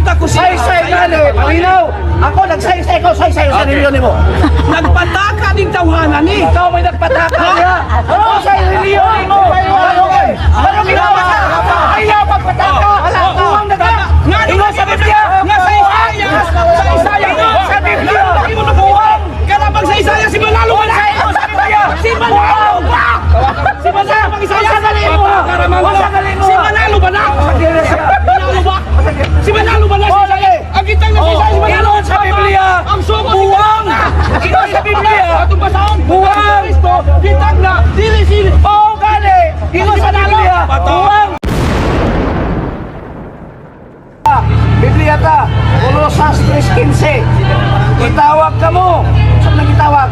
unta ko siya. Say gani, paminaw. Ako nagsay-say ko, say sa reliyon mo. Nagpataka din tawhanan ni. Ikaw may nagpataka niya. Ano sa reliyon mo? Ano ginawa ka? Ayaw magpataka. Uwang naga. Ingo sa Biblia. Nga sa Isaya. Sa Isaya. Sa Biblia. Laki mo nabuwang. Karabang sa Isaya. Si Manalo ba na? Sa Biblia. Si Manalo ba? Si Manalo bang Isaya? Si Manalo ba na? Manalo ba? Si Manalo ba na? Ang kitang na si Isaya. Si Manalo. Ingon sa Biblia. Ang suko. Buwang. Ingon sa Biblia. Atong basaon. Buwang. Kitang na. Dili. Oo, gani. Ingon sa Biblia. Buwang. Biblia ta, Colosas 3:15. Gitawag ka mo. Saan na gitawag?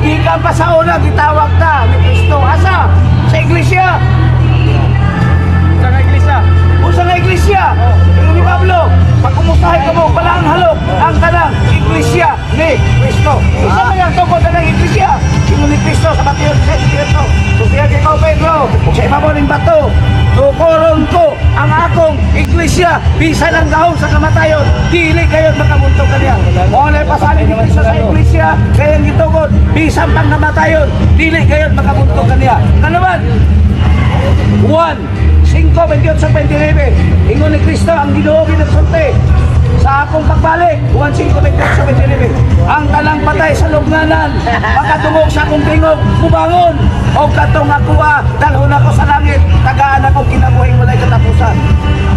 Ikan pa sa una, gitawag ta ni Kristo. Asa? Sa iglesia. Sa iglesia. Ito ni Pablo, pag kumustahin ka mo, pala ang halok, ang kanang iglesia ni Kristo. Isa man ang tungkol ka ng iglesia. Ito ni Kristo sa Mateo 16. Susiya kay Pao Pedro, sa ibabaw ng bato, tukoron ko ang akong iglesia, bisan ang gahong sa kamatayon, dili kayo makamuntong kaniya. Muna pasanin ni Kristo sa iglesia, kayang gitugod, bisan pang namatayon, dili kayo makamuntong kaniya. Kanaman, 1:5-28 ingon ni Kristo ang Ginoo ginagsulti sa akong pagbalik. 1:5-28 ang talang patay sa lugnanan makatungog sa akong tingog kubangon o katong akuha dalhon ako sa langit tagaan ako kinabuhing walay katapusan.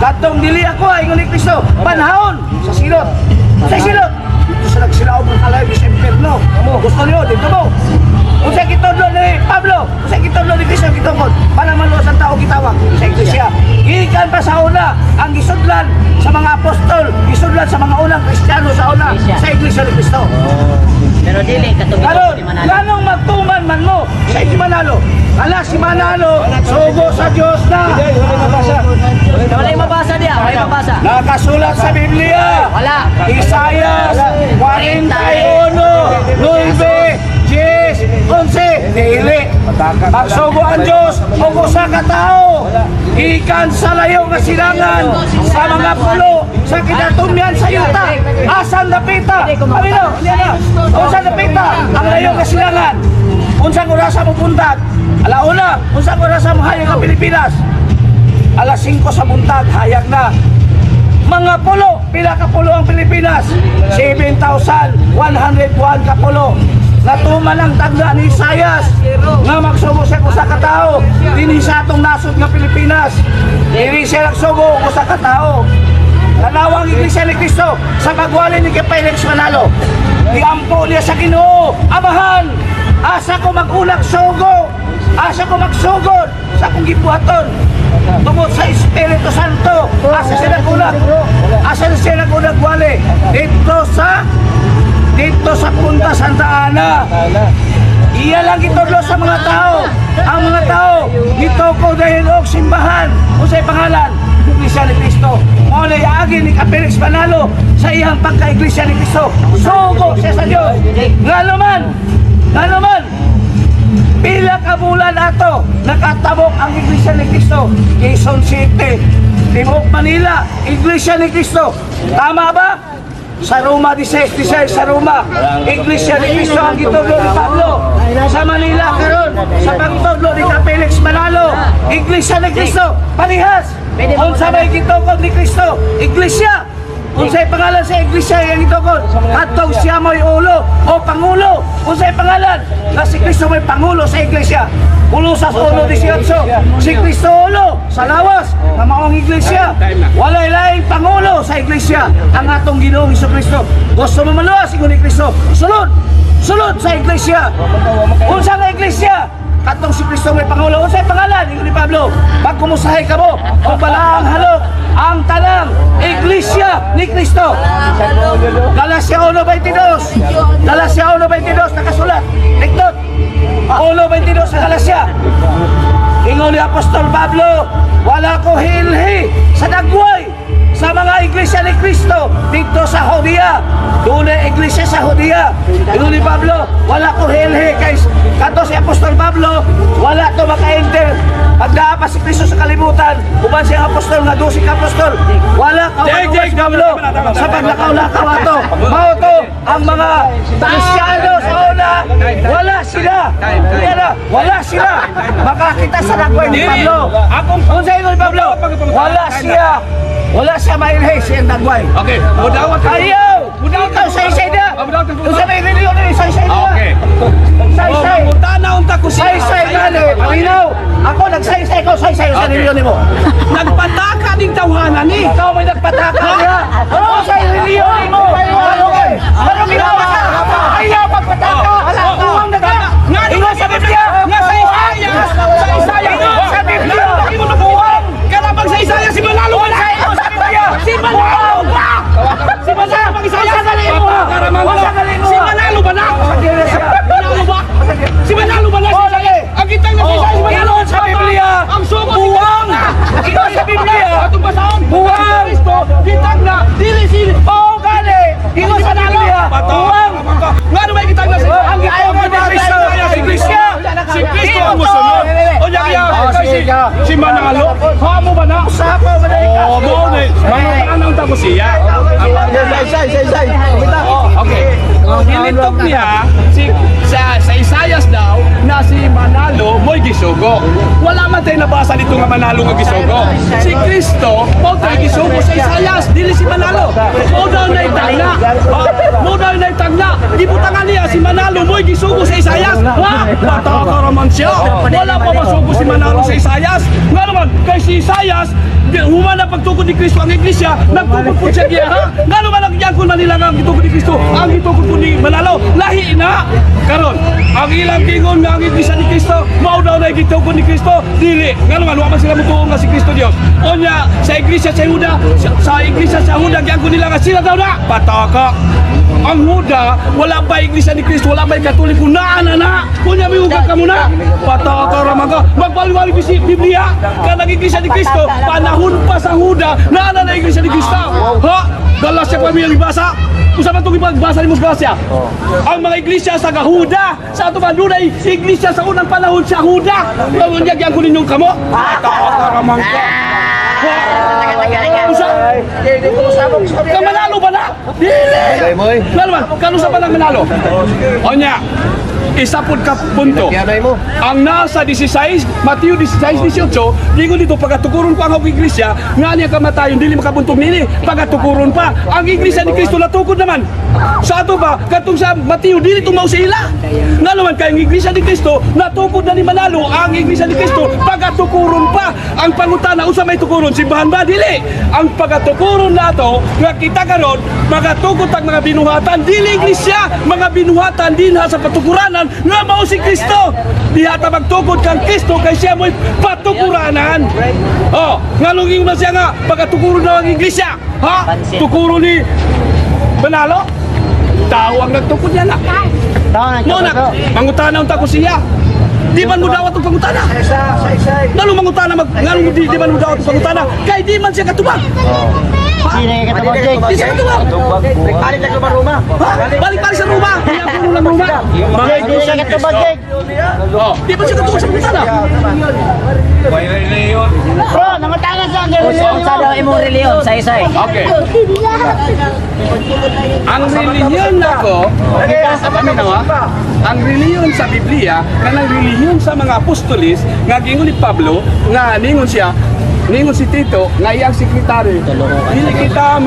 Katong dili ako ingon ni Kristo panahon sa silot dito sa nagsilaog ng kalay sa impierno. Gusto niyo dito mo usay kitudlo ni Pablo, usay kitudlo ni Kristo kitungkod para maluwas ang tao gitawag sa iglesia. Gikan pa sa una ang gisudlan sa mga apostol, gisudlan sa mga unang Kristiyano sa una sa iglesia ni Kristo. Pero dili katong Karon, ni Manalo. ganong magtuman man mo sa si Manalo. Ala si Manalo, sugo sa Diyos na. Wala yung mabasa diya, wala yung mabasa. Nakasulat sa Biblia. Wala. Isaias 41, 9, 10, 11. Dili. Magsugo ang Diyos o usa ka tao. Ikan sa layo nga silangan sa mga pulo sa kinatumyan sa yuta. Asan napita? Amino, niya na. Unsa napita? Ang layo nga silangan. Unsang orasa mo buntag? Alauna, unsang orasa mo hayag ang Pilipinas? Alas 5 sa buntag, hayag na. Mga pulo, pila ka pulo ang Pilipinas? 7,101 ka pulo. Natuman ang tagda ni Isaias nga magsugo siya usa ka tao dinhi sa atong nasod nga Pilipinas. Dili siya nagsugo usa ka tao. Tanawang iglesia ni Kristo sa pagwali ni kay Felix Manalo. Giampo niya sa Ginoo. Amahan, asa ko mag-unak sugo. Asa ko magsugod sa akong gibuhaton. Tungod sa Espiritu Santo. Asa siya nag-unak. Asa siya nag-unak wali. Dito sa Punta Santa Ana. Iya lang itudlo sa mga tao. Ang mga tao dito ko dahil og simbahan. Unsay pangalan? Iglesia ni Cristo. Mao na yaagi ni Felix Manalo sa iyang pagka-iglesia ni Cristo. Sugo siya sa Dios. Nga naman. Pila ka bulan ato nakatabok ang iglesia ni Cristo. Quezon City, Timog Manila, iglesia ni Cristo. Tama ba? Sa Roma 16 sa Roma, iglesia ni Cristo ang gitudlo ni Pablo. Sa Manila karon, sa pagtudlo ni Felix Manalo, iglesia ni Cristo. Parihas. Unsa may gitugod ni Cristo? Iglesia. Unsay pangalan sa iglesia yang gitugod? Atong siya mo'y ulo o pangulo. Unsay pangalan? Na si Cristo may pangulo sa iglesia. Ulo sa 1:18. Si Cristo ulo sa lawas na maong iglesia. Walay laing pangulo sa iglesia ang atong Ginoong Hesukristo. Gusto mo maluwas ingon ni Cristo. Sulod sa iglesia. Unsa nga iglesia? Katong si Cristo may pangulo. Unsay pangalan? Ingon ni Pablo. Pag kumusahay ka mo, kung balaang halok ang talang iglesia ni Cristo. Galacia 1:22. Galacia 1:22 nakasulat. Diktot. 1:22 sa Galacia. Ingon ni Apostol Pablo, wala ko hilhi sa dagway sa mga iglesia ni Kristo dito sa Judea. Doon na iglesia sa Judea. Ino ni Pablo, wala ko helhe kay kato si Apostol Pablo, wala to maka-enter. Pagdaa pa si Kristo sa kalibutan, uban siyang apostol nga 12 ka apostol. Wala ka si Pablo sa paglakaw-lakaw ato. Mao to ang mga Kristiyano sa una, wala sila. Wala sila. Makakita sa dagway ni Pablo. Kung sa ino ni Pablo, wala siya. Wala siya mailhay siyang dagway. Okay, mudawat ka. Ayaw! Ikaw say-say na! Kung sa may reliyon na say-say na! Okay. Say-say! Tanaw ta ko siya. Say-say na! Malinaw! Ako nagsay-say ko, say-say sa reliyon mo! Nagpataka ding tawhanan ni. Ikaw may nagpataka niya! Ano sa reliyon mo? Ano ginawa ka? Ayaw magpataka! Uwang naga! Ino sa Biblia! Nga sa Isaya! Sa Isaya! Sa Biblia! Uwang! Karabang sa Isaya si Manalo ba na? Si Manalo ba? Si Manalo bang Isaya? Si Manalo ba na? Manalo ba? Si Manalo ba na si Isaya? Ang kitang na si Isaya si Manalo Sa Biblia! ang sugot Buwang! Ino sa Biblia! atong basaon. Buwang! Kristo kitang na dili si Oo, gani! Ino sa Biblia! Buwang! Nga ano may kitang na si Ang ayaw mo ni Kristo! Si Kristo! Si Kristo ang musunod! O niya kaya si Manalo? Hamo ba na? Sako mo na ikaw! Oo, mo na. Mga anong tako siya. Okay. Nilitok niya sa Isayas daw na si Manalo mo'y gisugo. Wala man tayo nabasa dito nga Manalo nga gisugo. Si Kristo mo tayo gisugo sa Isayas, dili si Manalo. Mo daw na itagna. Mo daw na itagna. Gibutangan niya si Manalo mo'y gisugo sa Isayas. Ha? Pataka raman siya. Wala pa masugo si Manalo sa Isayas. Nga naman, kay si Isayas, human na pagtukod ni Kristo ang iglesia, nagtukod po siya giya, ha? Nga naman ang iyang na nila nga ang gitukod ni Kristo, ang gitukod po ni Manalo, lahi na! Karon, ang ilang tingon nga ang iglesia ni Kristo, mao daw na gitukod ni Kristo, dili. Nga naman, wala man sila mutuong nga si Kristo Dios. O niya, sa iglesia sa Huda, sa iglesia sa Huda, giyang nila nga sila daw na, pataka. Ang Huda, wala pa iglesia ni Kristo, wala pa katoliko na. Kunya may ugat ka muna, pataka raman ka. Magpaliwali si Biblia, ka nag-iglesia ni Kristo, panahon pa sa Huda, na iglesia ni Kristo. Ha? Galasya pa may ibasa. Kung saan itong ibasa ni Musgasya? Ang mga iglesia sa Gahuda, sa ato man doon ay iglesia sa unang panahon sa Huda. Nangyagyan ko ninyong kamo? Pataka-karamang ka. Manalo ba na? Dili! Lalo kano sa palang Manalo? O niya, isa po ka punto. Ang nasa 16, Mateo 16, 18, lingon dito, pagkatukuron pa ang iglesia, nga niya kamatayon, dili makabuntong nini, pagkatukuron pa. Ang iglesia ni Kristo natukod naman. Sa ato ba, katong sa Mateo, dili tumaw sa ila. Nga naman, kaya ang iglesia ni Kristo, natukod na ni Manalo, ang iglesia ni Kristo, pagkatukuron pa. Ang pangutana, usa may tukuron, simbahan ba? Dili. Ang pagkatukuron na ito, nga kita karon, magatukod ang mga binuhatan, dili iglesia, mga binuhatan din ha sa patukuranan, nga mao si Kristo. Diha ta magtukod kang Kristo kay siya mo'y patukuranan. Oh, nga lunging man siya nga pagatukuron na ang iglesia. Ha? Tukuro ni Manalo? Tao ang nagtukod niya na. Mo na, mangutana unta ko siya. Di man mo dawat ang pangutana. Nganong mangutana nganong di man mo dawat ang pangutana kay di man siya katubag. Sino yung katawag, Jake? Di siya katubag. Balik lang sa Roma. Balik sa Roma. Kaya puno lang Roma. Mga Sino yung katawag, Jake? Oh, di ba siya katubag sa pangutana? Bro, nangutangan sa ang reliyon. Sa daw imong reliyon, sa isay. Okay. Ang relihiyon nako, ang relihiyon sa Biblia, kanang relihiyon sa mga apostolis, nga gingon ni Pablo, nga ningon si Tito, nga iyang sekretary. Dili kita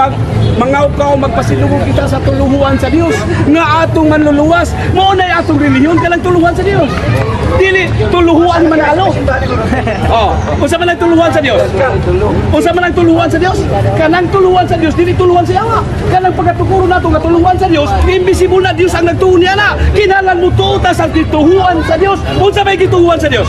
mangawkaw, magpasilungo kita sa tuluhuan sa Dios, nga atong manluluwas. Mao nay atong relihiyon kanang tuluhuan sa Dios. Dili tuluhuan Manalo. Oh, unsa man ang tuluhuan sa Dios? Unsa man ang tuluhuan sa Dios? Kanang tuluhuan sa Dios, dili tuluhuan sa yawa. Kanang pagkatukuro nato nga tuluhuan sa Dios, imbisible na Dios ang nagtuon niya na. Kinahanglan mo tutas ang gituhuan sa Dios. Unsa may gituhuan sa Dios?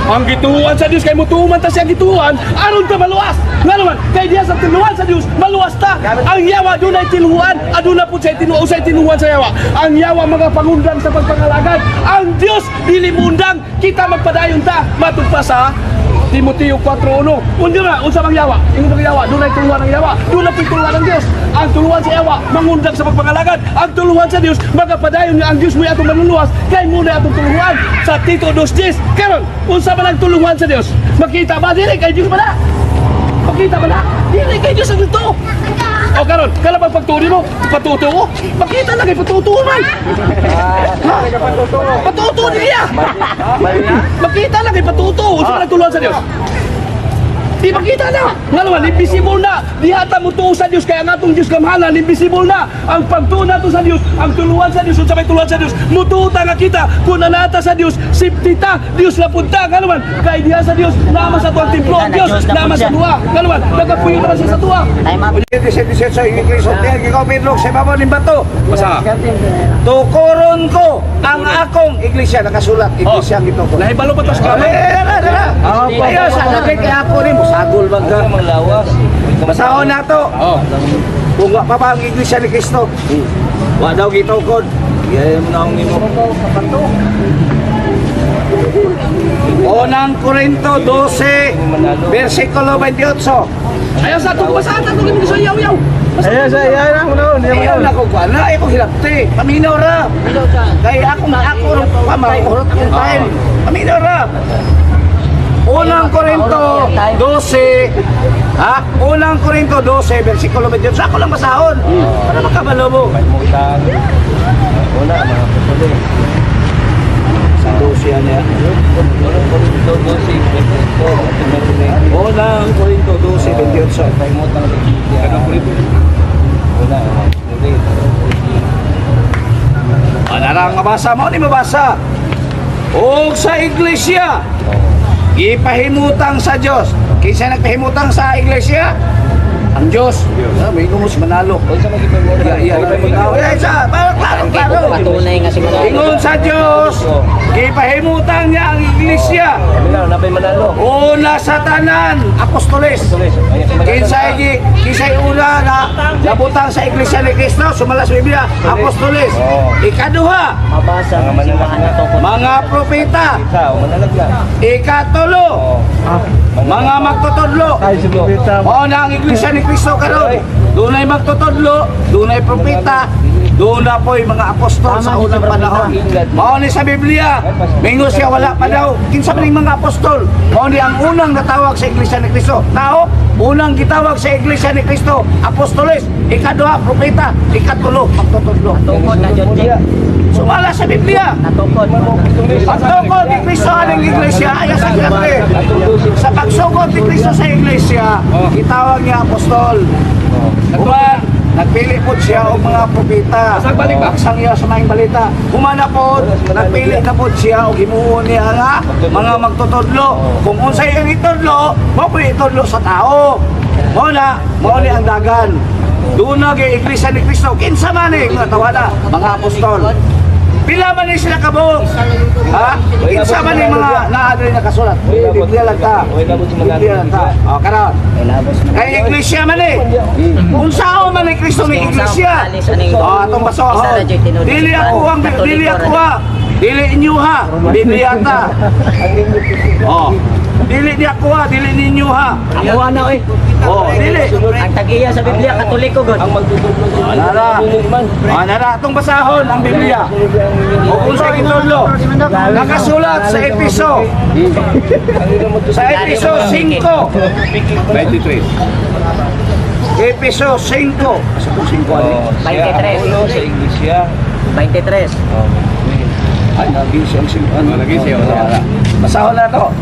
Ang gituhuan sa Dios kay mutuman ta siya gituhuan, aron ta maluwas. Nga naman, kay diya sa tinuan sa Dios, maluwas ta. Ang yawa dunay tinuan, aduna pud say tinuan sa yawa. Ang yawa mga pangundang sa pagpangalagad. Ang Dios dili mundang, kita magpadayon ta matugpa sa Timoteo 4:1. Unya na unsa mang yawa? Ingon ang yawa, dunay tuluhan ng yawa. Dunay tuluhan ng Dios. Ang tuluhan sa yawa mangundag sa pagpangalagad. Ang tuluhan sa Dios magapadayon nga ang Dios mo atong manluluwas kay mo na atong tuluhan sa Tito 2:10. Karon, unsa man ang tuluhan sa Dios? Makita ba dili kay Dios ba na? Makita ba na? Dili kay Dios ang dito. O karon, kala bang pagturi mo? Patuto ko? Makita na kay patuto man. Patuto niya. Makita na kay patuto. Unsa man ang tuluhan sa Dios? Di makita na. Nga naman, invisible na. Dihata mo to sa Diyos. Kaya nga itong Diyos kamahalan, invisible na. Ang pagtuon nato sa Diyos, ang tuluhan sa Diyos, sa may tuluhan sa Diyos, mututa nga kita. Kung nanata sa Diyos, siptita, Diyos lapunta. Nga naman, kaya diha sa Diyos, naman sa tuwang templo ang Diyos, naman sa tuwa. Nga naman, nagkapuyo naman siya sa tuwa. Ay, ma'am. 17 sa Iglesia, ikaw Pedro, sa ibabaw ng bato. Basa. Tukuron ko ang akong iglesia, nakasulat, iglesia ang ito ko. Nahibalo pa ito sa kamay. Ayaw, sa sabi kaya ako rin, musagol bang ka? Basahon na to. Kung wa pa ba ang iglesia ni Cristo, wa daw gitukod. Yan mo na ang nimo. Unang Korinto 12, versikulo 28. Ayaw sa itong basahan, itong limit sa yaw-yaw. Ayaw na ko kwa na, ayaw ko hilapti. Paminaw ra. Kaya ako rin pamahurot akong time. Paminaw ra. Unang Korinto 12, Unang Korinto 12, versikulo 28. Sa ako lang basahon. Para makabalo mo. Sa 12 yan yan. Unang Korinto 12, 28. Narang mabasa mo, ni mabasa. O sa iglesia, ipahimutang sa Diyos. Kinsa nagpahimutang sa iglesia? Ang Diyos. May gumus manalo. Klaro. Patunay nga si Manalo. Ingon sa Diyos, ipahimutang niya ang iglesia. Una sa tanan, apostoles. Kinsay una na nabutang sa iglesia ni Cristo, sumala sa Biblia, apostoles. Ikaduha, Mabasa ng simbahan na to. mga propeta. Ikatulo, mga magtutudlo. O na ang iglesia ni Cristo karon. Dunay magtutudlo, dunay propeta, doon na po'y mga apostol sa unang panahon. Mao ni sa Biblia, mingo siya wala pa daw. Kinsa man mga apostol? Mao ni ang unang natawag sa iglesia ni Cristo. Tao, unang gitawag sa iglesia ni Cristo, apostoles. Ikaduha, propeta. Ikatulo, magtutudlo. Tungkod na John Dick. Sumala sa Biblia. Natungkod. Ang tungkol ni Cristo aning iglesia ay sa grabe. Sa pagsugod ni Cristo sa iglesia, itawag niya apostol. Kuman, nagpili po siya o mga propeta. Aksang iya sa mga balita. Kumana po, nagpili na po siya o gimuon niya nga mga magtutudlo. Kung unsay ang itudlo, mo po itudlo sa tao. Mo ni ang dagan. Doon na kay iglesia ni Cristo. Kinsa man eh, mga tawala, mga apostol. Pila man sila kabuok. Kinsa man mga naadri na kasulat. Biblia lang ta. Biblia lang ta. O karon. Kay iglesia man eh. Kung sao man ni Kristo ni iglesia. Atong basohon. Dili inyo ha. Biblia ta. Dili di ako ha, dili ninyo ha. Ako na eh. Dili. Ang tag-iya sa Biblia, Katoliko god. Nara, itong basahon ang Biblia. O kung sa itudlo, nakasulat sa Episo. Sa Episo 5. 23. Episo 5. Sa 5 ano? 23. Sa iglesia. 23. Ay, nag-isip ang 5. Ano, nag-isip. Basahon na to.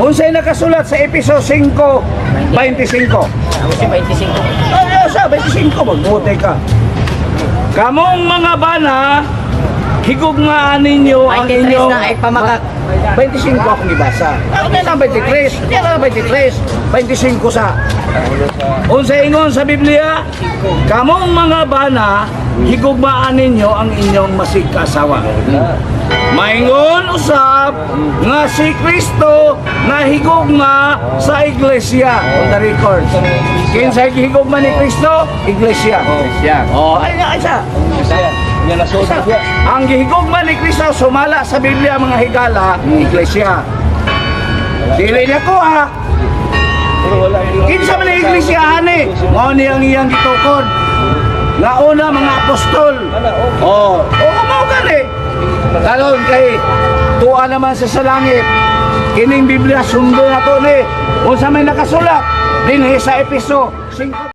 Unsay nakasulat sa Episo 5, 25. Si 25. Ay, sa 25 magbuti ka. Kamong mga bana, higugmaan ninyo ang 23 inyong... na ay pamakak. 25 akong ibasa. Ano na 23? Hindi na 23. 25 sa... Unsay ingon sa Biblia, kamong mga bana, higugmaan ninyo ang inyong masig-asawa. Maingon usab nga si Kristo nahigugma sa iglesia. On the record. Kinsay gihigugma ni Kristo? Iglesia. Ay nga isa. Ang gihigugma ni Kristo sumala sa Biblia mga higala, iglesia. Dili niya ko kinsa man ang iglesiyahan eh. Mao ni ang iyang gitukod. Nga una mga apostol. Mao gani. Karon kay tuwa naman sa langit. Kining Biblia sundo na to ni. Unsa may nakasulat dinhi sa Epeso 5.